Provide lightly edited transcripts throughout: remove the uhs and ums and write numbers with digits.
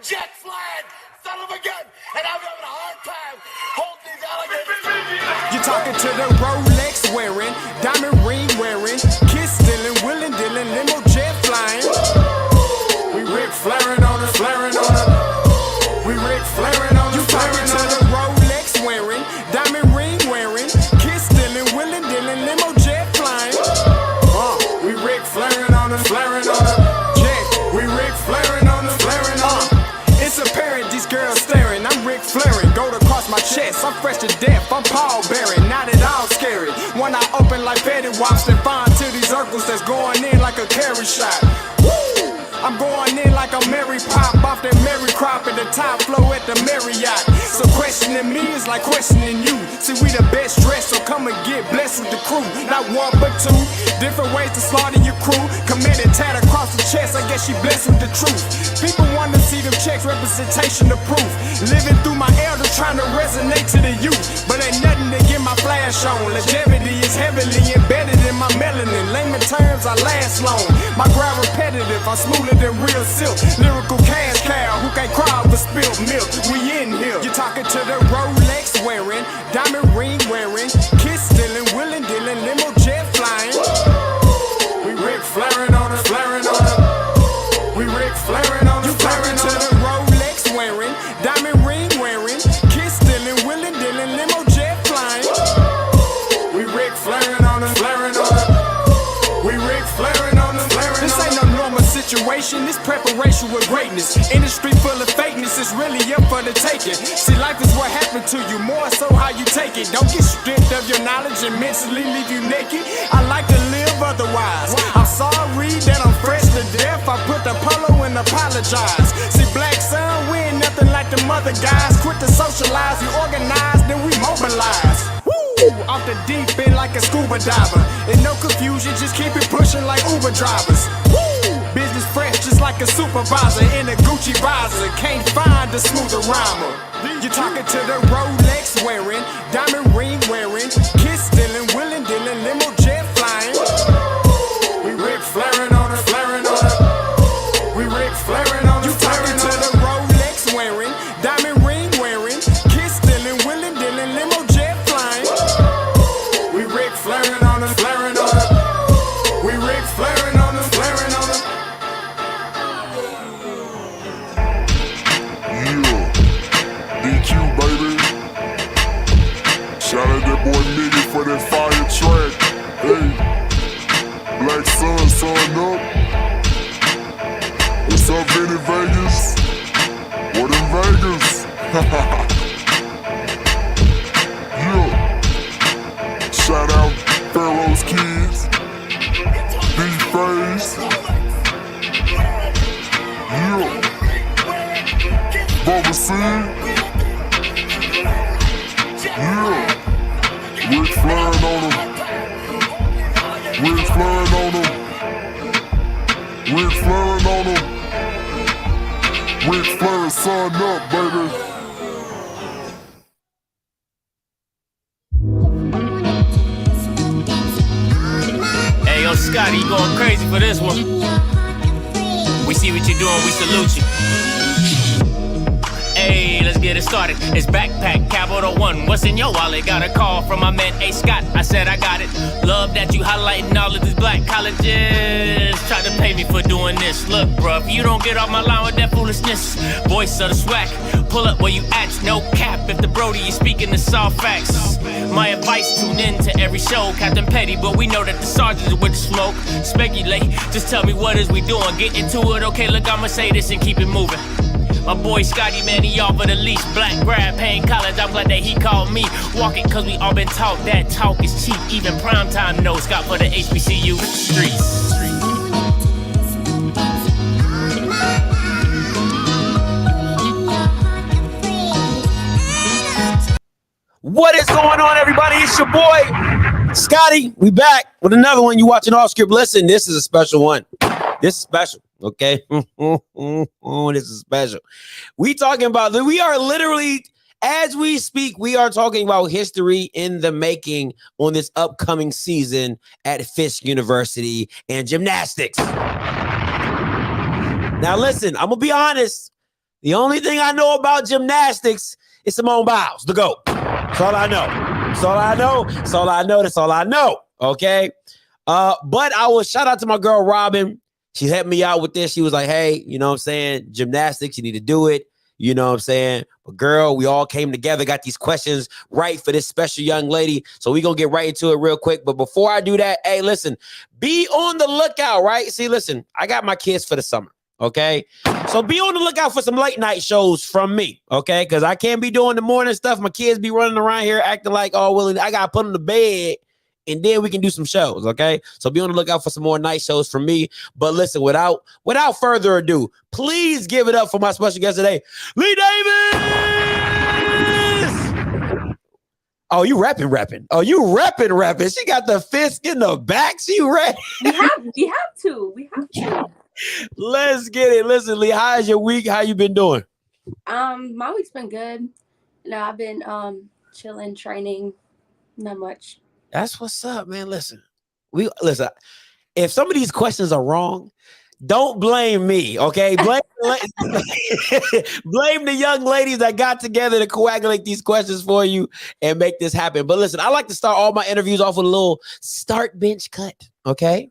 jet flying son of a gun, and I'm having a hard time holding these alligators. You're talking to the Rolex wearing, diamond ring wearing, kiss stealing, willing dealing, limo jet flying. We Rick flaring on it, flaring on it. We Rick flaring on it, flaring on it. Rolex wearing, diamond ring wearing, kiss stealing, willing dealing, limo jet flying. We Rick flaring on it, flaring on it. Jet, we Rick flaring on it, flaring on it. It's apparent these girls staring. I'm Rick flaring, gold across my chest. I'm fresh to death, I'm Paul Bearing, not at all scary. When I open like Betty Wops and find to these circles that's going in like a carry shot. Woo! I'm going in like a Mary Pop off that Mary Crop at the top flow at the Marriott. So questioning me is like questioning you. See, we the best dressed, so come and get blessed with the crew. Not one but two, different ways to slaughter your crew. Committed tat across the chest, I guess she blessed with the truth. People want to see them checks, representation of proof. Living through my elders trying to resonate to the youth. But ain't nothing to get my flash on. Longevity is heavily embedded in my melanin. Layman terms, I last long. My grind repetitive, I'm smoother than real silk. Lyrical cash cow who can't cry over spilled milk. We in here. You're talking to the Rolex wearing, diamond ring wearing, kiss stealing, willing dealing, limo jet flying. We Rick flaring on it, flaring on it. We Rick flaring on it, flaring on it. To the Rolex wearing, diamond ring wearing, kiss stealing, willing dealing, limo jet flying. We Rick flaring on it, flaring on it. We Rick flaring on it, flaring on it. This ain't no normal situation, this preparation with greatness. Industry full of fakeness, it's really up for the taking. See, life is what happened to you, more so how you take it. Don't get stripped of your knowledge and mentally leave you naked. I like to live otherwise. I'm sorry that I'm fresh to death. I put the polo and apologize. See, black son, we ain't nothing like the mother guys. Quit to socialize, we organize, then we mobilize. Off the deep end like a scuba diver. And no confusion, just keep it pushing like Uber drivers. Woo! Business fresh just like a supervisor in a Gucci visor. Can't find a smoother rhymer. You're talking to the Rolex wearing, diamond ring wearing, kiss stealing, willing dealing, limo jet flying. We Rick flaring on it, flaring on it. We Rick flaring on it. You talking to the Rolex wearing, diamond ring wearing, kiss stealing, willing dealing, limo jet flying. We Rick flaring on it, flaring on it. We Rick flaring on it, flaring on it. DQ, baby. Shout out that boy Nigga for that fire track. Hey, Black Sun, sun up. What's up, Vinny Vegas? What in Vegas? Yeah. Shout out Pharaoh's Kids. D-Phase. Yeah. Moseby St. Yeah. We're flying on them. We're flying on them. We're flying on them. We're flying, sun up, baby. Hey, yo, Scotty, you going crazy for this one. We see what you're doing, we salute you. Hey, let's get it started. It's backpack, Capital One. What's in your wallet? Got a call from my man A. Scott. I said I got it. Love that you highlighting all of these black colleges. Try to pay me for doing this. Look, bruh, if you don't get off my line with that foolishness, voice of the swag, pull up where you at, no cap. If the Brody is speaking the soft facts, my advice, tune in to every show. Captain Petty, but we know that the sergeant is with the smoke. Speculate, just tell me what is we doing. Get into it, okay, look, I'ma say this and keep it moving. My boy Scotty, man, he offered the leash. Black grad, paying college, I'm glad that he called me. Walking cause we all been taught that talk is cheap. Even primetime knows Scott for the HBCU streets. What is going on, everybody? It's your boy, Scotty. We back with another one. You watching OFFScript. Listen, this is a special one. This is special. Okay. This is special. We are literally, as we speak, we are talking about history in the making on this upcoming season at Fisk University and gymnastics. Now, listen, I'm going to be honest. The only thing I know about gymnastics is Simone Biles, the GOAT. That's all I know. That's all I know. That's all I know. That's all I know. Okay. But I will shout out to my girl Robin. She helped me out with this. She was like, hey, you know what I'm saying? Gymnastics, you need to do it. You know what I'm saying? But girl, we all came together, got these questions right for this special young lady. So we're going to get right into it real quick. But before I do that, hey, listen, be on the lookout, right? See, listen, I got my kids for the summer. Okay. So be on the lookout for some late night shows from me. Okay. Because I can't be doing the morning stuff. My kids be running around here acting like, oh, well, I got to put them to bed. And then we can do some shows, okay? So be on the lookout for some more night shows from me. But listen, without further ado, please give it up for my special guest today, Lee Davis. Oh, you rapping. Oh, you rapping. She got the Fisk in the back. She ready. We have to. Let's get it. Listen, Lee, how's your week? How you been doing? My week's been good. No, I've been chilling, training, not much. That's what's up, man. Listen. If some of these questions are wrong, don't blame me, okay? Blame the young ladies that got together to coagulate these questions for you and make this happen. But listen, I like to start all my interviews off with a little start bench cut, okay?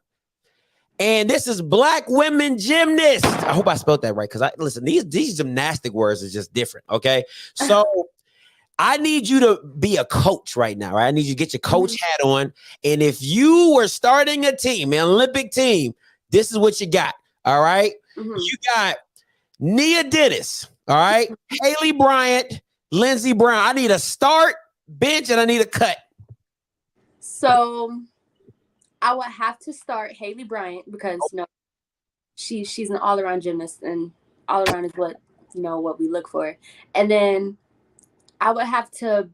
And this is Black Women Gymnasts. I hope I spelled that right, because listen, these gymnastic words are just different, okay? So I need you to be a coach right now, right? I need you to get your coach hat on. And if you were starting a team, an Olympic team, this is what you got, all right? You got Nia Dennis, all right? Haley Bryant, Lindsey Brown. I need a start, bench, and I need a cut. So I would have to start Haley Bryant because she's an all-around gymnast, and all-around is what we look for. And then I would have to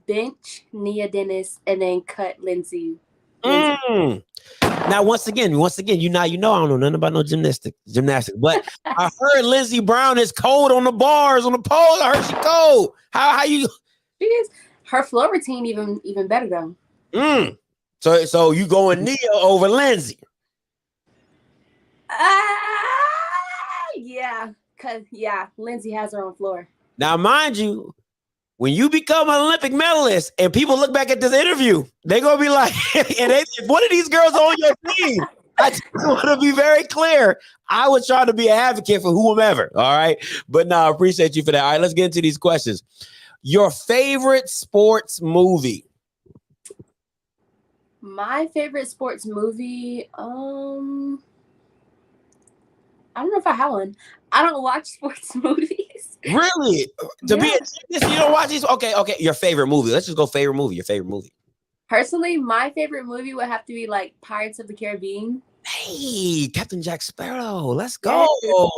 bench Nia Dennis and then cut Lindsey. Now, once again, you know I don't know nothing about no gymnastics, but I heard Lindsey Brown is cold on the bars, on the pole. I heard she cold. How you? She is. Her floor routine even better though. So you going Nia over Lindsey? Yeah, cause Lindsey has her own floor. Now, mind you, when you become an Olympic medalist and people look back at this interview, they're going to be like, if one of these girls on your team, I just want to be very clear. I was trying to be an advocate for whomever. All right. But no, I appreciate you for that. All right, let's get into these questions. Your favorite sports movie? My favorite sports movie, I don't know if I have one. I don't watch sports movies. Really? Be a gymnast, you don't watch these? Okay. Your favorite movie. Let's just go favorite movie. Your favorite movie. Personally, my favorite movie would have to be like Pirates of the Caribbean. Hey, Captain Jack Sparrow. Let's go.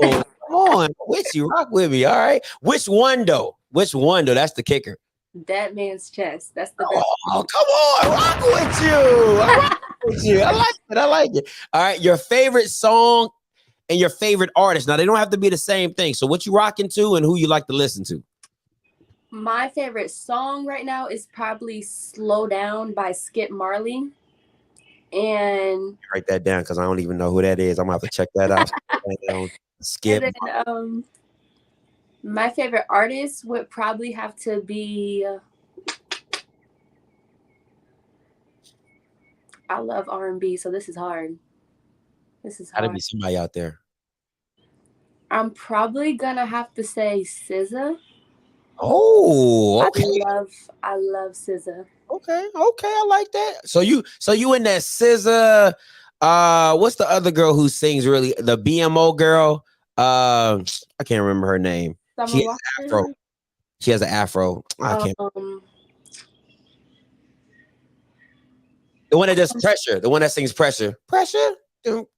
Come on. Which you rock with me. All right. Which one though? That's the kicker. That Man's Chest. That's the best. Oh, come on. Rock with you. I like it. All right. Your favorite song and your favorite artist. Now, they don't have to be the same thing. So what you rocking to and who you like to listen to? My favorite song right now is probably Slow Down by Skip Marley. And write that down because I don't even know who that is. I'm going to have to check that out. Skip. And then, my favorite artist would probably have to be... I love R&B, so this is hard. Gotta be somebody out there. I'm probably gonna have to say SZA. Oh, okay. I love SZA. Okay, I like that. So you in that SZA? What's the other girl who sings really? The BMO girl. I can't remember her name. She has an afro. She has an afro. I can't. The one that does Pressure. The one that sings Pressure. Pressure. Doom.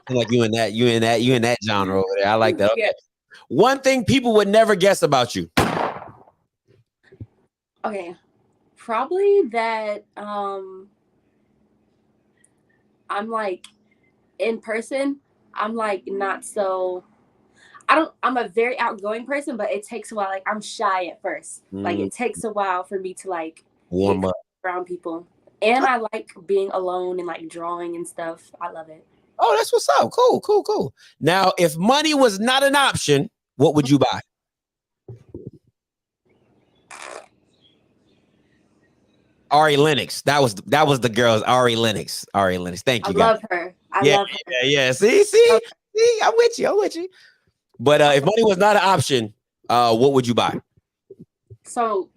Like you in that genre over there. I like that. Okay. Yeah. One thing people would never guess about you. Okay. Probably that I'm like in person, I'm like not so I'm a very outgoing person, but it takes a while. Like I'm shy at first. Like it takes a while for me to like warm up around people. And I like being alone and like drawing and stuff. I love it. Oh, that's what's up. Cool. Now, if money was not an option, what would you buy? Ari Lennox. That was the girls. Ari Lennox. Thank you, I guys. love her. I love her. Yeah. See. I'm with you. But if money was not an option, what would you buy? So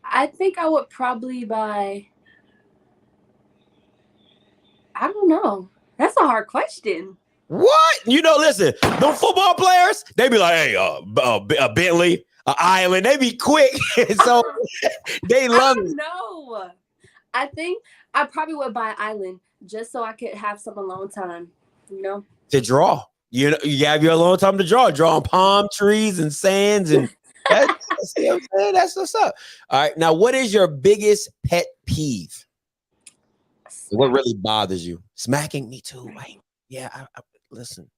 I think I would probably buy. I don't know. That's a hard question. What? Listen, them football players, they be like, hey, a Bentley, an Island, they be quick. So they love it. No. I think I probably would buy an island just so I could have some alone time, To draw. You have your alone time to draw on palm trees and sands and that's what I'm saying. That's what's up. All right. Now, what is your biggest pet peeve? What really bothers you? Smacking me too. Like, yeah, listen.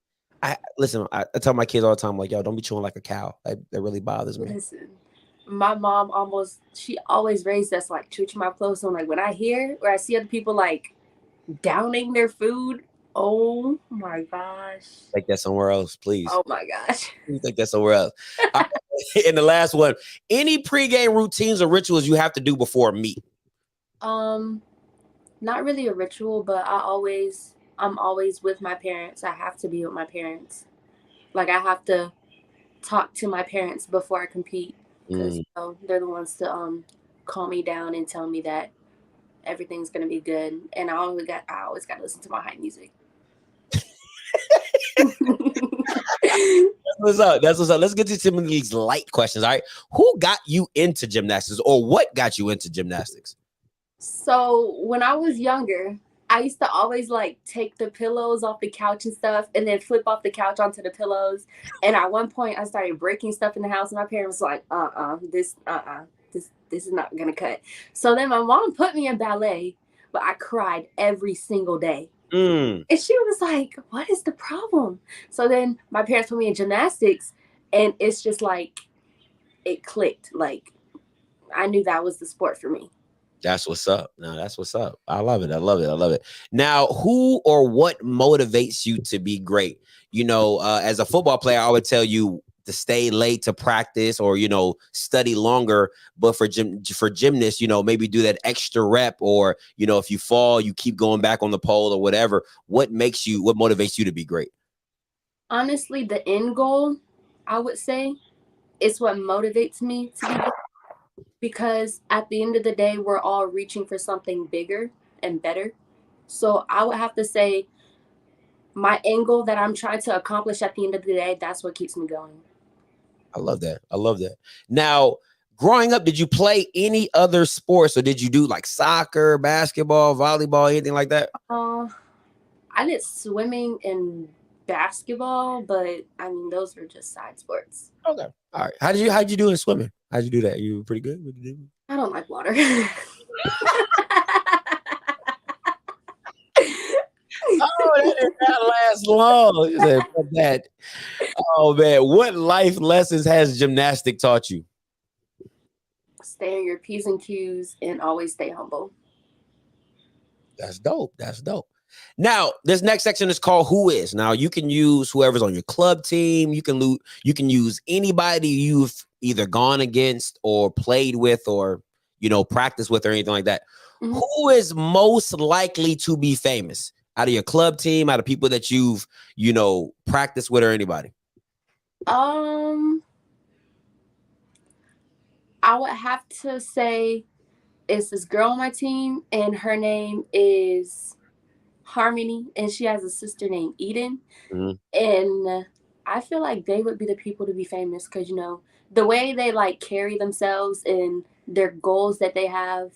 I tell my kids all the time, like, yo, don't be chewing like a cow. That really bothers me. Listen, my mom she always raised us like chewing my clothes on. Like when I hear or I see other people like downing their food, oh my gosh. Take that somewhere else, please. Oh my gosh. Please take that somewhere else. And the last one, any pregame routines or rituals you have to do before a meet? Not really a ritual, but I'm always with my parents. I have to be with my parents. Like I have to talk to my parents before I compete because they're the ones to calm me down and tell me that everything's gonna be good. And I always got to listen to my hype music. That's what's up. Let's get to some of these light questions. All right, who got you into gymnastics, or what got you into gymnastics? So when I was younger, I used to always like take the pillows off the couch and stuff and then flip off the couch onto the pillows. And at one point I started breaking stuff in the house and my parents were like, this is not gonna cut. So then my mom put me in ballet, but I cried every single day. And she was like, what is the problem? So then my parents put me in gymnastics and it's just like, it clicked. Like I knew that was the sport for me. That's what's up. No, that's what's up. I love it. Now, who or what motivates you to be great? As a football player, I would tell you to stay late to practice or, study longer. But for gymnasts, maybe do that extra rep or, if you fall, you keep going back on the pole or whatever. What motivates you to be great? Honestly, the end goal, I would say, is what motivates me to be great. Because at the end of the day, we're all reaching for something bigger and better. So I would have to say my end goal that I'm trying to accomplish at the end of the day, that's what keeps me going. I love that. Now, growing up, did you play any other sports or did you do like soccer, basketball, volleyball, anything like that? I did swimming and basketball, but I mean, those were just side sports. Okay. All right. How'd you do in swimming? How'd you do that? You were pretty good? I don't like water. Oh, that did not last long. You said, fuck that. Oh, man. What life lessons has gymnastics taught you? Stay on your P's and Q's and always stay humble. That's dope. Now, this next section is called Who Is. Now, you can use whoever's on your club team. You can use anybody you've either gone against or played with or, practiced with or anything like that. Mm-hmm. Who is most likely to be famous out of your club team, out of people that you've, practiced with or anybody? I would have to say it's this girl on my team and her name is Harmony, and she has a sister named Eden. Mm-hmm. And I feel like they would be the people to be famous because, the way they like carry themselves and their goals that they have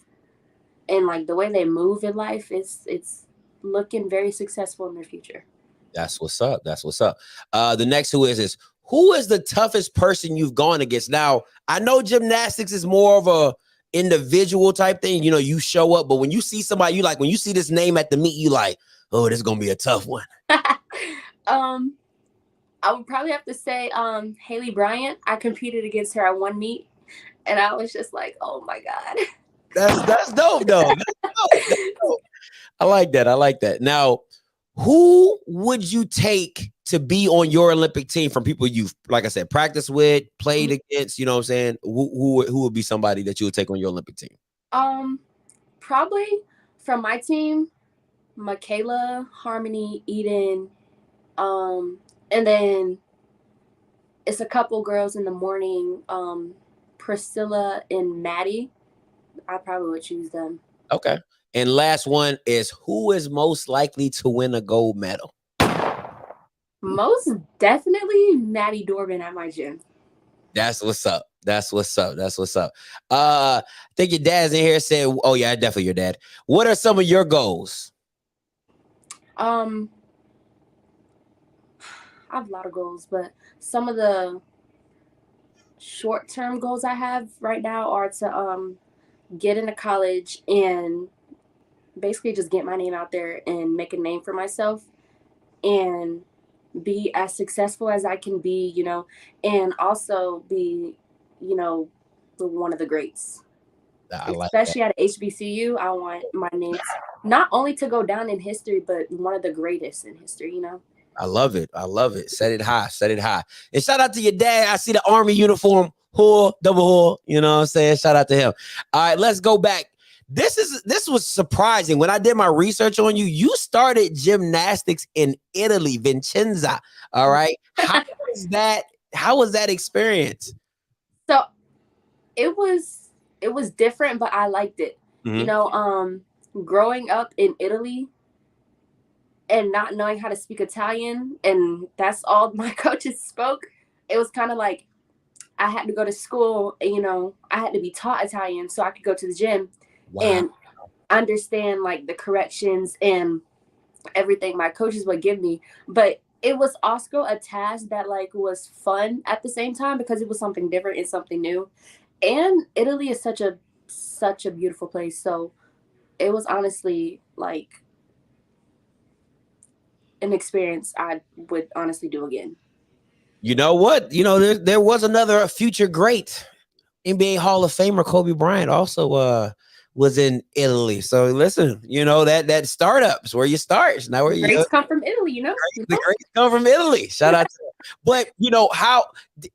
and like the way they move in life, it's looking very successful in their future. That's what's up. The next who is the toughest person you've gone against? Now, I know gymnastics is more of a individual type thing. You show up, but when you see somebody, when you see this name at the meet, you like, oh, this is going to be a tough one. I would probably have to say Haley Bryant. I competed against her at one meet, and I was just like, oh, my God. That's dope, though. That's dope. I like that. I like that. Now, who would you take to be on your Olympic team from people you've, like I said, practiced with, played against? You know what I'm saying? Who would be somebody that you would take on your Olympic team? Probably from my team, Michaela, Harmony, Eden, and then it's a couple girls in the morning, Priscilla and Maddie. I probably would choose them. Okay. And last one is, who is most likely to win a gold medal? Most definitely Maddie Dorban at my gym. That's what's up. That's what's up. That's what's up. I think your dad's in here saying, oh yeah, definitely your dad. What are some of your goals? I have a lot of goals, but some of the short-term goals I have right now are to get into college and basically just get my name out there and make a name for myself and be as successful as I can be, you know, and also be, you know, one of the greats. Especially at HBCU, I want my name not only to go down in history, but one of the greatest in history, you know? I love it. I love it. Set it high. Set it high. And shout out to your dad. I see the Army uniform. Whore, double whore. You know what I'm saying? Shout out to him. All right, let's go back. This was surprising. When I did my research on you, you started gymnastics in Italy, Vincenza. All right. How was that experience? So it was different, but I liked it. Mm-hmm. You know, growing up in Italy and not knowing how to speak Italian, and that's all my coaches spoke, it was kind of like I had to go to school and, you know, I had to be taught Italian so I could go to the gym and understand like the corrections and everything my coaches would give me. But it was also a task that like was fun at the same time because it was something different and something new. And Italy is such a beautiful place. So it was honestly like an experience I would honestly do again. You know what? You know, there was another future great NBA Hall of Famer, Kobe Bryant, also was in Italy. So listen, you know, that startups where you start. Now where you greats come from Italy, you know? The greats come from Italy. Shout out to them. But you know, how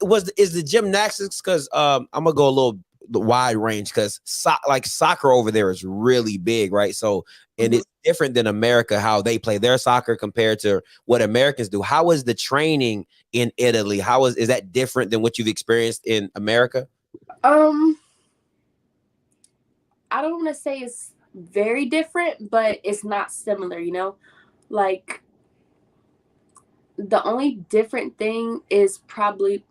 is the gymnastics? Because I'm gonna go a little wide range because like soccer over there is really big, right? So and it's different than America, how they play their soccer compared to what Americans do. How is the training in Italy? Is that different than what you've experienced in America? I don't want to say it's very different, but it's not similar, you know? Like the only different thing is probably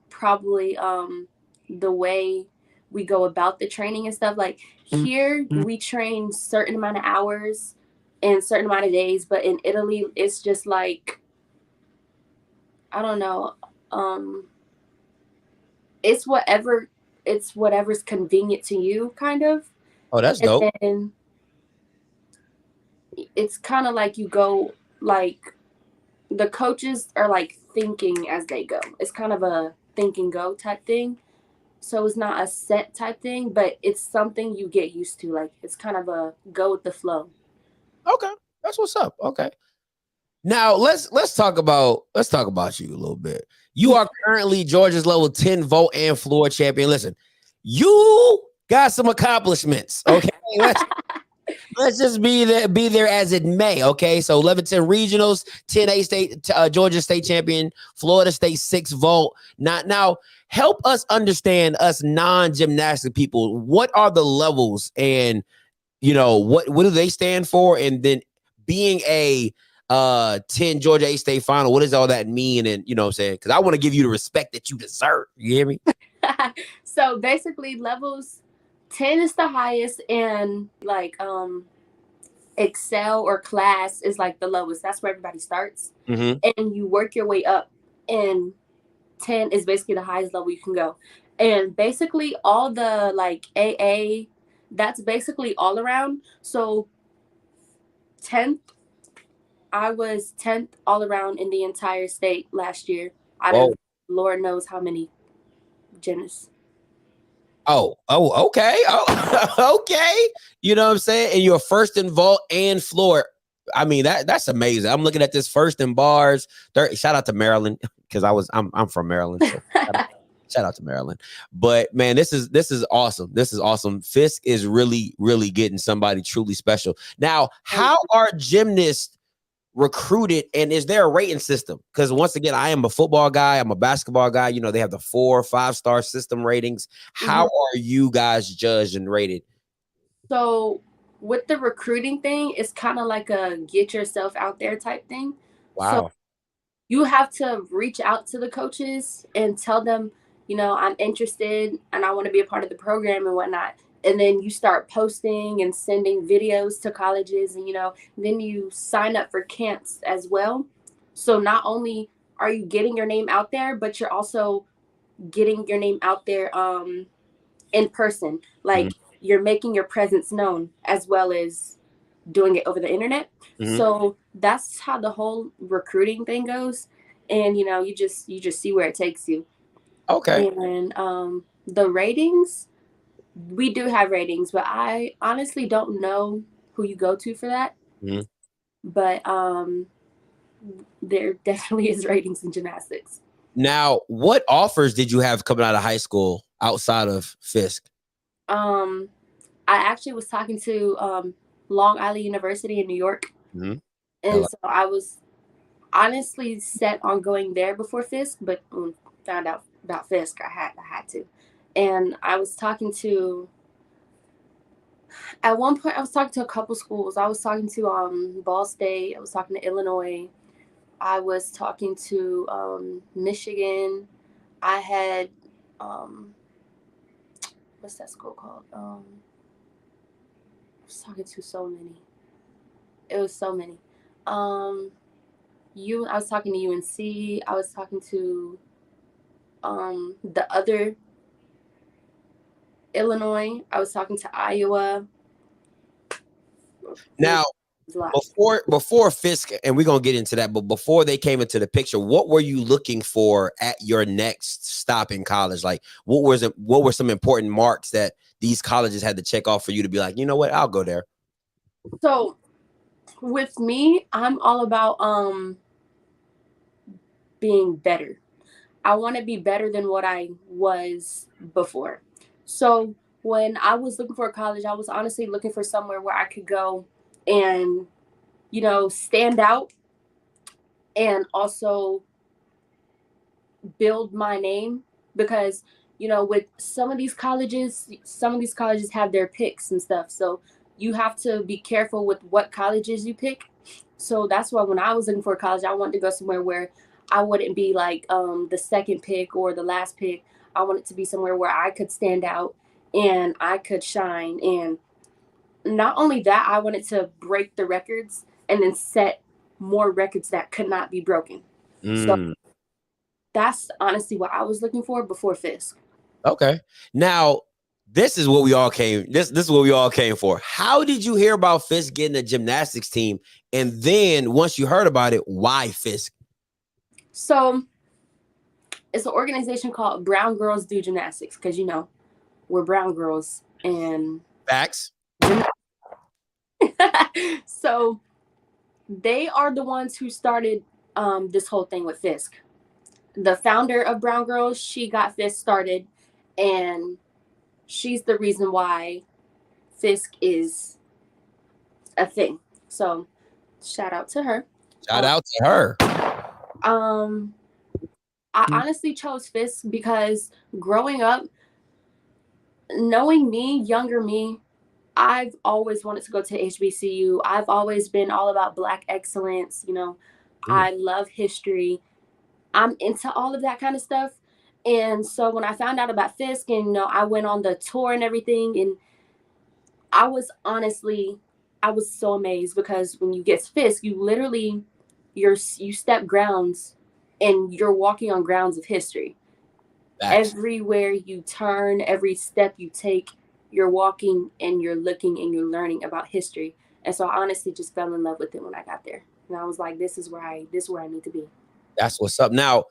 the way we go about the training and stuff. Like here we train certain amount of hours and certain amount of days, but in Italy it's just like, I don't know, it's whatever's convenient to you, kind of. Oh, that's dope. And it's kind of like you go, like the coaches are like thinking as they go. It's kind of a think and go type thing. So it's not a set type thing, but it's something you get used to. Like it's kind of a go with the flow. Okay, that's what's up. Okay, now let's talk about you a little bit. You are currently Georgia's level 10 vault and floor champion. Listen, you got some accomplishments. Okay, let's just be there as it may. Okay, so 11-10 regionals, 10A state, Georgia state champion, Florida State 6 vault. Now, help us understand, us non-gymnastic people, what are the levels, and you know what do they stand for, and then being a 10 Georgia A state final, what does all that mean? And you know what I'm saying, because I want to give you the respect that you deserve. You hear me? So basically levels 10 is the highest, and like excel or class is like the lowest. That's where everybody starts. And you work your way up, and 10 is basically the highest level you can go. And basically all the like AA, that's basically all around. So 10th, I was 10th all around in the entire state last year out of Lord knows how many gymnasts. Oh, okay. Oh, okay. You know what I'm saying? And you're first in vault and floor. I mean, that's amazing. I'm looking at this first in bars. Shout out to Maryland because I'm from Maryland. So shout out to Maryland. But man, this is awesome. This is awesome. Fisk is really, really getting somebody truly special. Now, how are gymnasts recruited, and is there a rating system? Because once again, I am a football guy, I'm a basketball guy. You know, they have the 4 or 5-star system ratings. How are you guys judged and rated? So with the recruiting thing, it's kind of like a get yourself out there type thing. Wow. So you have to reach out to the coaches and tell them, you know, I'm interested and I want to be a part of the program and whatnot. And then you start posting and sending videos to colleges, and, you know, then you sign up for camps as well. So not only are you getting your name out there, but you're also getting your name out there in person. Like you're making your presence known as well as doing it over the internet. So that's how the whole recruiting thing goes. And, you know, you just see where it takes you. Okay. And the ratings, we do have ratings, but I honestly don't know who you go to for that. But there definitely is ratings in gymnastics. Now, what offers did you have coming out of high school outside of Fisk? I actually was talking to Long Island University in New York. And so I was honestly set on going there before Fisk, but found out about Fisk, I had to. And I was talking to, at one point I was talking to a couple schools. I was talking to Ball State, I was talking to Illinois, I was talking to Michigan. I had what's that school called? I was talking to so many. It was so many. I was talking to UNC. I was talking to the other Illinois. I was talking to Iowa. Now, before Fisk, and we're gonna get into that, but before they came into the picture, what were you looking for at your next stop in college? Like, what were some important marks that these colleges had to check off for you to be like, you know what, I'll go there? So with me, I'm all about being better. I want to be better than what I was before. So when I was looking for a college, I was honestly looking for somewhere where I could go and, you know, stand out and also build my name. Because, you know, with some of these colleges have their picks and stuff. So you have to be careful with what colleges you pick. So that's why when I was looking for a college, I wanted to go somewhere where I wouldn't be like the second pick or the last pick. I wanted to be somewhere where I could stand out and I could shine. And not only that, I wanted to break the records and then set more records that could not be broken. So that's honestly what I was looking for before Fisk. Okay. Now, this is what we all came. This is what we all came for. How did you hear about Fisk getting a gymnastics team? And then once you heard about it, why Fisk? So it's an organization called Brown Girls Do Gymnastics, because, you know, we're brown girls and Facts. So they are the ones who started this whole thing with Fisk. The founder of Brown Girls, she got Fisk started, and she's the reason why Fisk is a thing. So shout out to her. Shout out to her. I honestly chose Fisk because growing up, knowing me, younger me, I've always wanted to go to HBCU. I've always been all about Black excellence. You know, I love history. I'm into all of that kind of stuff. And so when I found out about Fisk and, you know, I went on the tour and everything, and I was so amazed because when you get Fisk, you literally, you step grounds and you're walking on grounds of history. Facts. Everywhere you turn, every step you take, you're walking and you're looking and you're learning about history. And so I honestly just fell in love with it when I got there. And I was like, this is where I need to be. That's what's up. Now,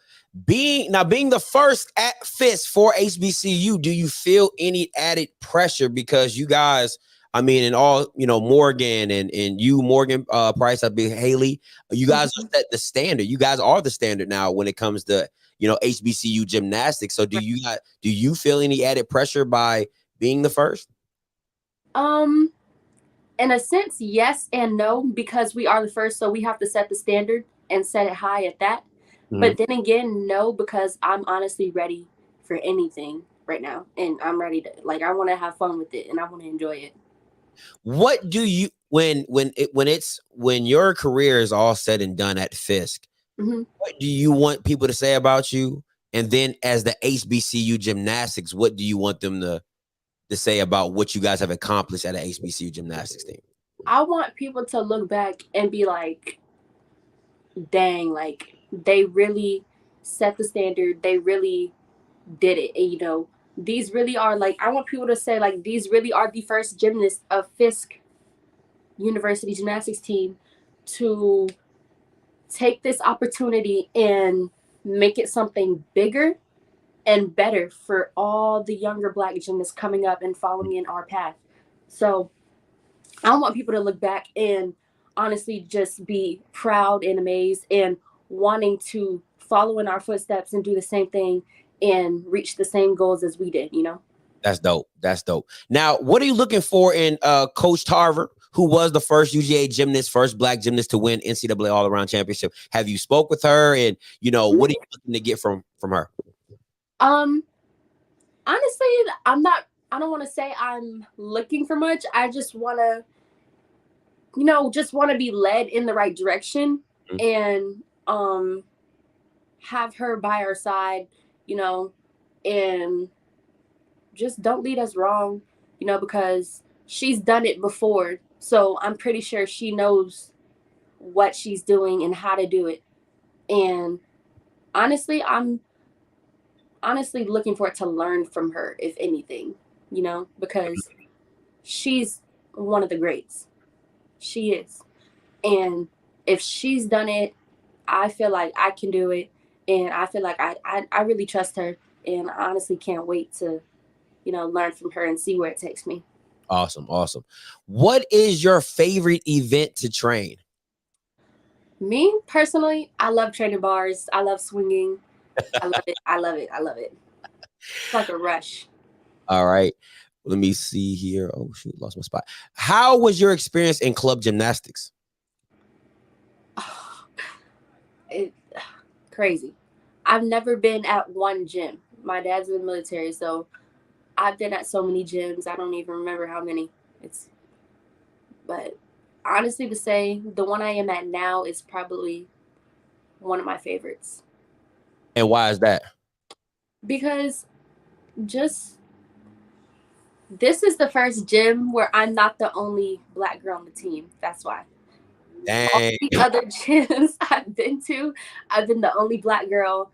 being the first at Fisk for HBCU, do you feel any added pressure because you guys, I mean, and all, Morgan and you, Morgan Price, I big Haley, you guys are set the standard. You guys are the standard now when it comes to, HBCU gymnastics. So do you feel any added pressure by being the first? In a sense, yes and no, because we are the first, so we have to set the standard and set it high at that. But then again, no, because I'm honestly ready for anything right now, and I'm ready to, I want to have fun with it and I want to enjoy it. What do you when your career is all said and done at Fisk? What do you want people to say about you? And then as the HBCU gymnastics, what do you want them to say about what you guys have accomplished at an HBCU gymnastics team? I want people to look back and be like, dang, they really set the standard. They really did it. And, these really are I want people to say these really are the first gymnasts of Fisk University gymnastics team to take this opportunity and make it something bigger and better for all the younger Black gymnasts coming up and following in our path. So I want people to look back and honestly just be proud and amazed and wanting to follow in our footsteps and do the same thing and reach the same goals as we did, That's dope. That's dope. Now, what are you looking for in Coach Tarver, who was the first UGA gymnast, first Black gymnast to win NCAA all-around championship? Have you spoke with her, and what are you looking to get from her? Honestly, I don't want to say I'm looking for much. I just want to be led in the right direction and have her by our side, and just don't lead us wrong, because she's done it before. So I'm pretty sure she knows what she's doing and how to do it. And honestly, I'm looking forward to learn from her, if anything, because she's one of the greats. She is. And if she's done it, I feel like I can do it. And I feel like I really trust her. And I honestly can't wait to, learn from her and see where it takes me. Awesome. Awesome. What is your favorite event to train? Me, personally, I love training bars. I love swinging. I love it. I love it. I love it. It's like a rush. All right. Let me see here. Oh, shoot. Lost my spot. How was your experience in club gymnastics? Crazy. I've never been at one gym. My dad's in the military, so I've been at so many gyms. I don't even remember how many. But honestly, to say the one I am at now is probably one of my favorites. And why is that? Because this is the first gym where I'm not the only Black girl on the team. That's why. Dang. All the other gyms I've been to, I've been the only Black girl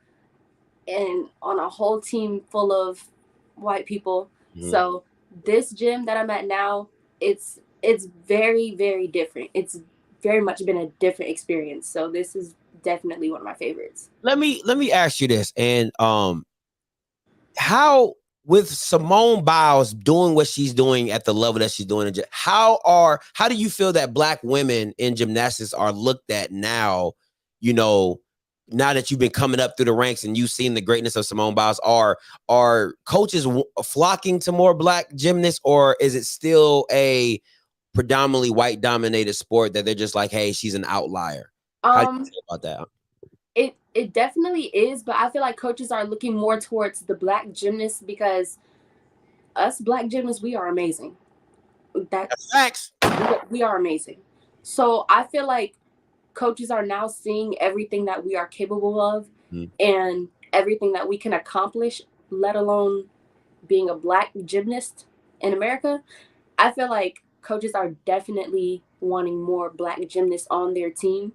and on a whole team full of white people. So this gym that I'm at now, it's very, very different. It's very much been a different experience. So this is definitely one of my favorites. Let me ask you this. And how, with Simone Biles doing what she's doing at the level that she's doing, how do you feel that Black women in gymnastics are looked at now, now that you've been coming up through the ranks and you've seen the greatness of Simone Biles? Are coaches flocking to more Black gymnasts, or is it still a predominantly white dominated sport that they're just like, hey, she's an outlier? How do you feel about that? It definitely is, but I feel like coaches are looking more towards the Black gymnasts because us Black gymnasts, we are amazing. That's facts. We are amazing. So I feel like coaches are now seeing everything that we are capable of and everything that we can accomplish, let alone being a Black gymnast in America. I feel like coaches are definitely wanting more Black gymnasts on their team.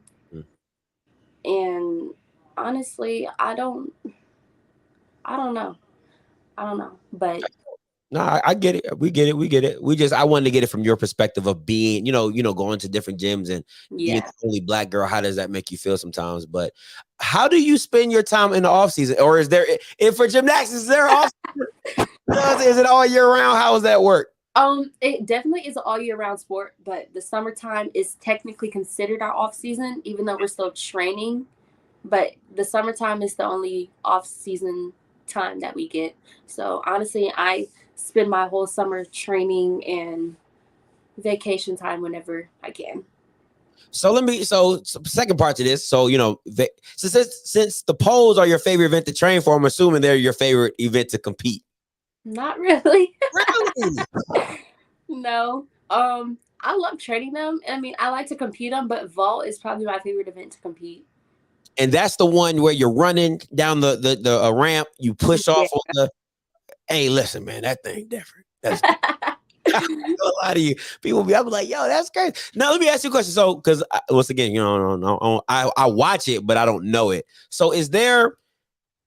And honestly, I don't know. But no, I get it. We get it. I wanted to get it from your perspective of being, going to different gyms and being the only Black girl. How does that make you feel sometimes? But how do you spend your time in the off season? Or is there, if for gymnastics, is there off season? Is it all year round? How does that work? It definitely is an all year round sport, but the summertime is technically considered our off season, even though we're still training. But the summertime is the only off season time that we get. So honestly, I spend my whole summer training and vacation time whenever I can. So so second part to this. So, since the poles are your favorite event to train for, I'm assuming they're your favorite event to compete. Not really. Really? No. I love training them. I mean, I like to compete them, but vault is probably my favorite event to compete. And that's the one where you're running down the ramp, you push off on the. Hey, listen, man, that thing different. That's a lot of you people be. I'm like, yo, that's crazy. Now let me ask you a question. So, because once again, I watch it, but I don't know it. So, is there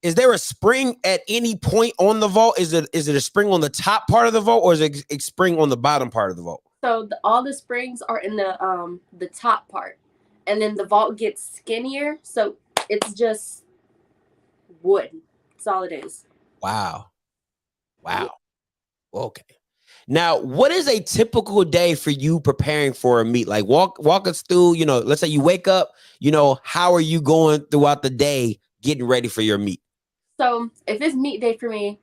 a spring at any point on the vault? Is it a spring on the top part of the vault, or is it a spring on the bottom part of the vault? So all the springs are in the top part, and then the vault gets skinnier, so it's just wood. That's all it is. Wow. Okay. Now, what is a typical day for you preparing for a meet? Like walk us through, let's say you wake up, how are you going throughout the day getting ready for your meet? So if it's meet day for me,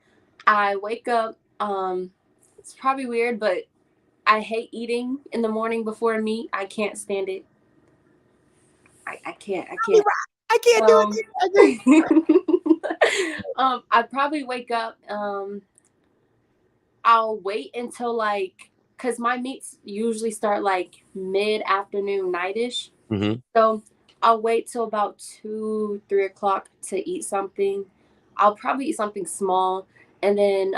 I wake up, it's probably weird, but I hate eating in the morning before a meet. I can't stand it. I can't. I can't do it. I probably wake up, I'll wait until because my meets usually start mid-afternoon, nightish. Mm-hmm. So I'll wait till about 2, 3 o'clock to eat something. I'll probably eat something small, and then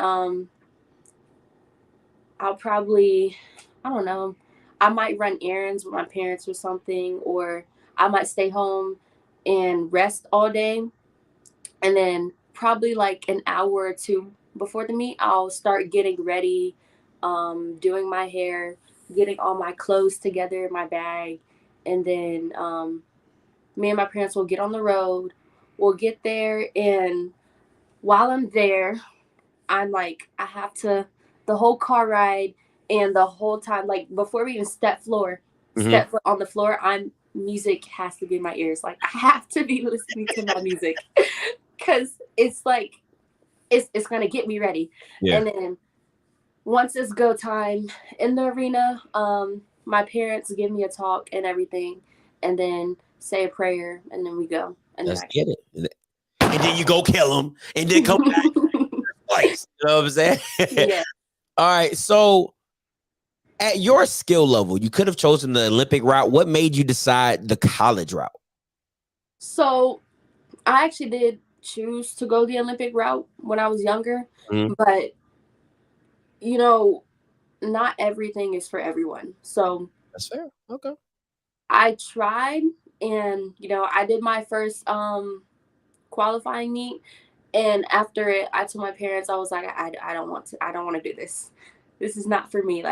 I'll probably, I don't know, I might run errands with my parents or something, or I might stay home and rest all day, and then probably an hour or two before the meet, I'll start getting ready, doing my hair, getting all my clothes together in my bag, and then me and my parents will get on the road. We'll get there, and while I'm there, I'm I have to, the whole car ride and the whole time, before we even step foot on the floor, music has to be in my ears. I have to be listening to my music because it's it's gonna get me ready. Yeah. And then once it's go time in the arena, my parents give me a talk and everything, and then say a prayer, and then we go. And let's get it. And then you go kill them, and then come back twice. You know what I'm saying? Yeah. All right. So, at your skill level, you could have chosen the Olympic route. What made you decide the college route? So, I actually did choose to go the Olympic route when I was younger, but not everything is for everyone. So that's fair. Okay. I tried, and I did my first qualifying meet, and after it, I told my parents, I was like, I don't want to do this. This is not for me.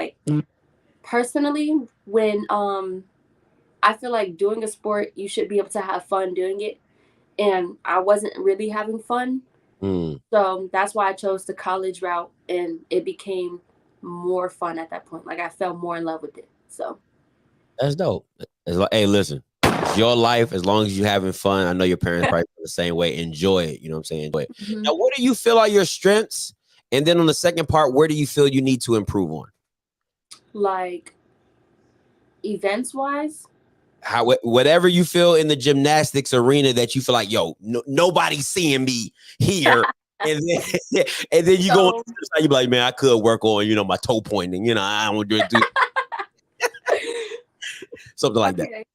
Personally, when I feel like doing a sport, you should be able to have fun doing it. And I wasn't really having fun. So that's why I chose the college route, and it became more fun at that point. I fell more in love with it. So that's dope. Hey, listen, it's your life. As long as you're having fun, I know your parents probably feel the same way. Enjoy it. You know what I'm saying? Enjoy it. Mm-hmm. Now, what do you feel are your strengths? And then on the second part, where do you feel you need to improve on? Events wise? Whatever you feel in the gymnastics arena that you feel like, yo, nobody's seeing me here. and then you go, you be like, man, I could work on, my toe pointing, I don't do it. Something like that.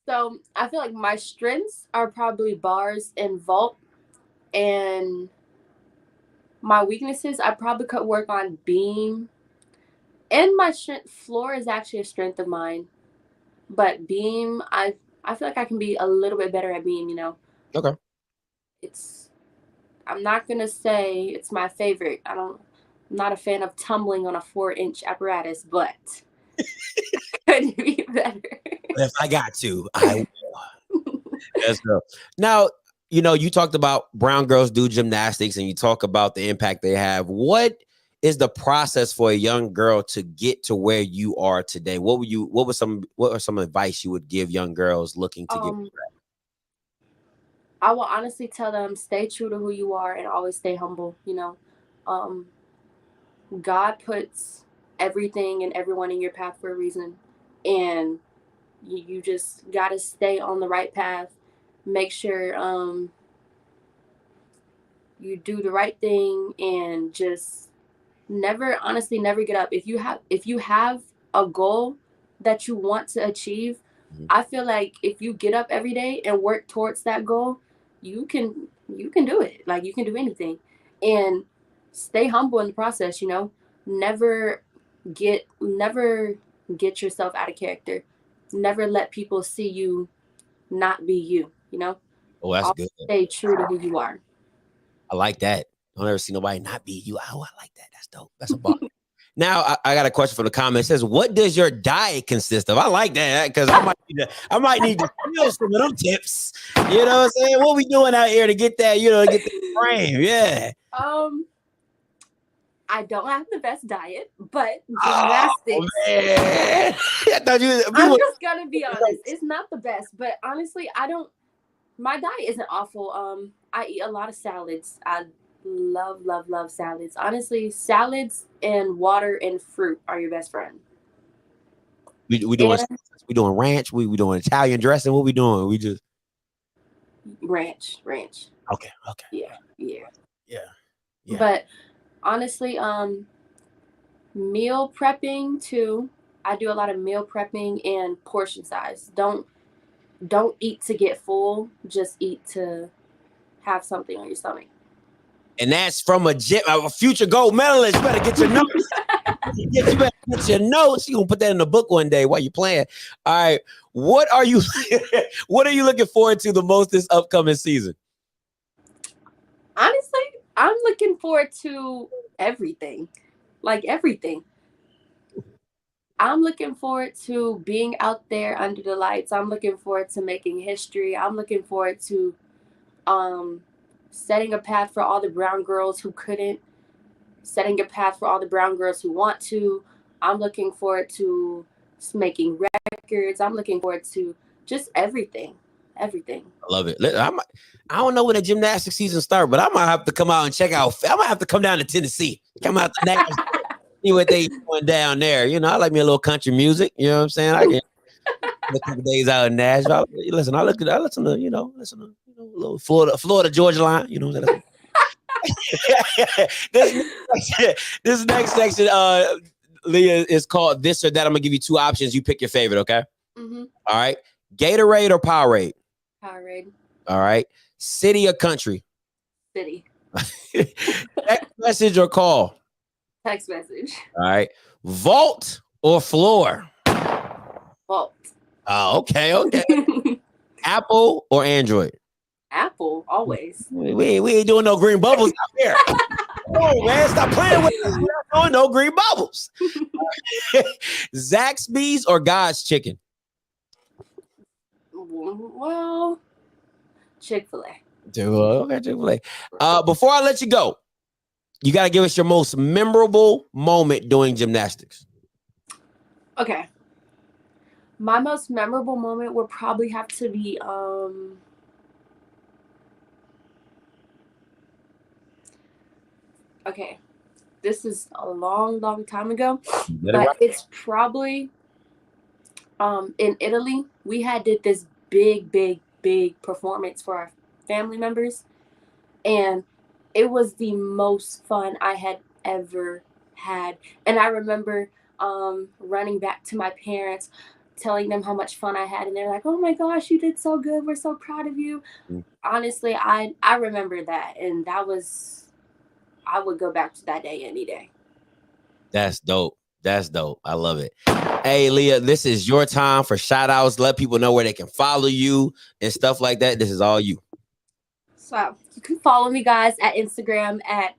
So I feel like my strengths are probably bars and vault, and my weaknesses, I probably could work on beam, and my strength, floor is actually a strength of mine. But beam, I feel like I can be a little bit better at beam, Okay. I'm not going to say it's my favorite. I'm not a fan of tumbling on a 4-inch apparatus, but could be better. If I got to, I will. Yes, no. Now, you talked about brown girls do gymnastics, and you talk about the impact they have. What is the process for a young girl to get to where you are today? What are some advice you would give young girls looking to get? I will honestly tell them, stay true to who you are and always stay humble. God puts everything and everyone in your path for a reason, and you just got to stay on the right path. Make sure you do the right thing, and just never get up. If you have a goal that you want to achieve, I feel like if you get up every day and work towards that goal, you can do it. Like, you can do anything, and stay humble in the process. Never get yourself out of character. Never let people see you not be you. Oh, that's good. Stay true to who you are. I like that. Don't ever see nobody not be you. Oh, I like that. That's dope. That's a bar. Now I got a question from the comments. It says, what does your diet consist of? I like that, because I might need to steal some of them tips. You know what I'm saying? What we doing out here to get that, to get the frame? Yeah. I don't have the best diet, but gymnastics. Oh, man. I'm just gonna be honest. It's not the best, but honestly, my diet isn't awful. I eat a lot of salads. I love salads. Honestly, salads and water and fruit are your best friend. We doing ranch. We doing Italian dressing. What we doing? We just ranch. Okay. Yeah. But honestly, meal prepping too. I do a lot of meal prepping and portion size. Don't eat to get full. Just eat to have something on your stomach. And that's from a future gold medalist. You better get your notes. You better get your notes. You gonna put that in the book one day while you're playing. All right. What are you looking forward to the most this upcoming season? Honestly, I'm looking forward to everything. Like, everything. I'm looking forward to being out there under the lights. I'm looking forward to making history. I'm looking forward to setting a path for all the brown girls who couldn't, setting a path for all the brown girls who want to. I'm looking forward to making records. I'm looking forward to just everything. I love it. I don't know when the gymnastics season starts, but I might have to come out and check out. I might have to come down to Tennessee, come out to Nashville, see what they doing down there. I like me a little country music. You know what I'm saying? I get a couple days out in Nashville. Listen, I listen to a little Florida Georgia line. You know what I'm saying? This next section, Leeiah, is called This or That. I'm gonna give you two options. You pick your favorite, okay? Mm-hmm. All right. Gatorade or Powerade? Powerade. All right. City or country? City. Text message or call? Text message. All right. Vault or floor? Vault. Oh, okay. Apple or Android? Apple, always. We ain't doing no green bubbles out here. Oh, man, stop playing with us. We're not doing no green bubbles. Zaxby's or God's Chicken? Well, Chick-fil-A. Okay, Chick-fil-A. Before I let you go, you got to give us your most memorable moment doing gymnastics. Okay. My most memorable moment would probably have to be okay. This is a long time ago, but it's probably in Italy. We did this big performance for our family members, and it was the most fun I had ever had. And I remember running back to my parents, telling them how much fun I had, and they're like, "Oh my gosh, you did so good. We're so proud of you." Honestly, I remember that, and I would go back to that day any day. That's dope. I love it. Hey, Leeiah, this is your time for shout outs. Let people know where they can follow you and stuff like that. This is all you. So you can follow me, guys, at Instagram at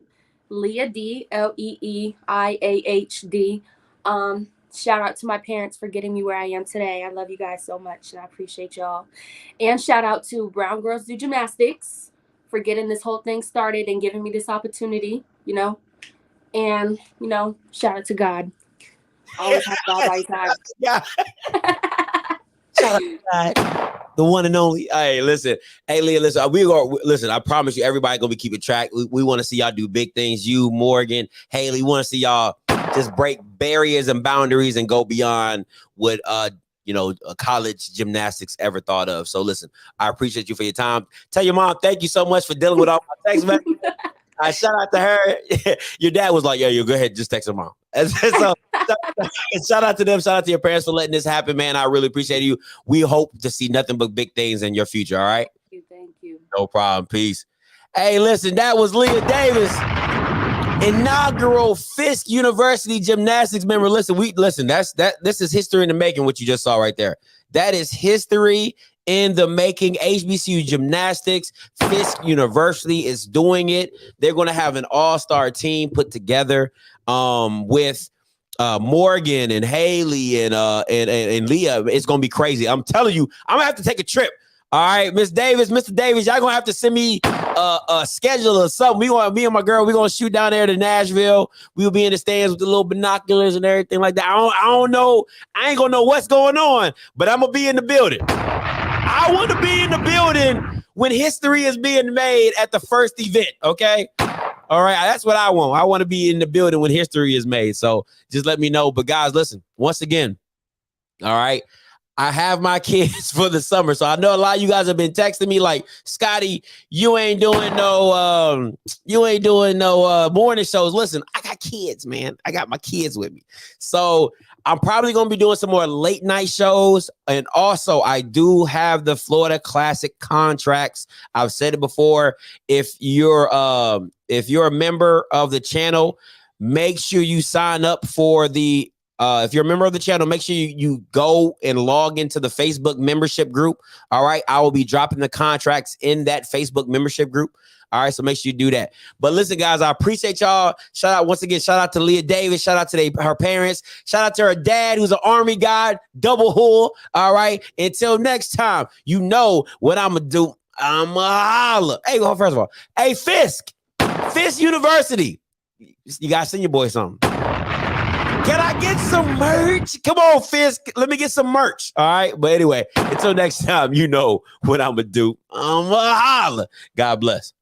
Leeiah D, LEEIAHD. Shout out to my parents for getting me where I am today. I love you guys so much, and I appreciate y'all. And shout out to Brown Girls Do Gymnastics for getting this whole thing started and giving me this opportunity, And, you know, shout out to God. Always have God by your side. Yeah. Shout out to God. The one and only. Hey, listen. Hey, Leah, listen. Listen. I promise you, everybody gonna be keeping track. We want to see y'all do big things. You, Morgan, Haley. We want to see y'all just break barriers and boundaries and go beyond what college gymnastics ever thought of. So listen, I appreciate you for your time. Tell your mom thank you so much for dealing with all my text messages. Shout out to her. Your dad was like, "Yo, you go ahead, just text her mom." And so, shout out to them. Shout out to your parents for letting this happen, man. I really appreciate you. We hope to see nothing but big things in your future. All right. Thank you. No problem. Peace. Hey, listen, that was Leeiah Davis, inaugural Fisk University gymnastics member. Listen, this is history in the making. What you just saw right there. That is history in the making. HBCU gymnastics, Fisk University is doing it. They're going to have an all-star team put together with Morgan and Haley and Leeiah. It's going to be crazy. I'm telling you, I'm going to have to take a trip. All right, Miss Davis, Mr. Davis, y'all going to have to send me a schedule or something. Me and my girl, we're going to shoot down there to Nashville. We'll be in the stands with the little binoculars and everything like that. I don't know. I ain't going to know what's going on, but I'm going to be in the building. I want to be in the building when history is being made at the first event, okay? All right, that's what I want. I want to be in the building when history is made. So just let me know. But guys, listen, once again, all right, I have my kids for the summer. So I know a lot of you guys have been texting me like, Scotty, you ain't doing no morning shows. Listen, I got kids, man. I got my kids with me. So I'm probably going to be doing some more late night shows. And also I do have the Florida Classic contracts. I've said it before. If you're a member of the channel, make sure you sign up for the if you're a member of the channel, make sure you go and log into the Facebook membership group. All right. I will be dropping the contracts in that Facebook membership group. All right. So make sure you do that. But listen, guys, I appreciate y'all. Shout out once again. Shout out to Leeiah Davis. Shout out to her parents. Shout out to her dad, who's an Army guy, double hull. All right. Until next time, you know what I'm going to do. I'm going to holler. Hey, well, first of all, hey, Fisk University. You got to send your boy something. Can I get some merch? Come on, Fisk. Let me get some merch. All right. But anyway, until next time, you know what I'm going to do. I'm going to holler. God bless.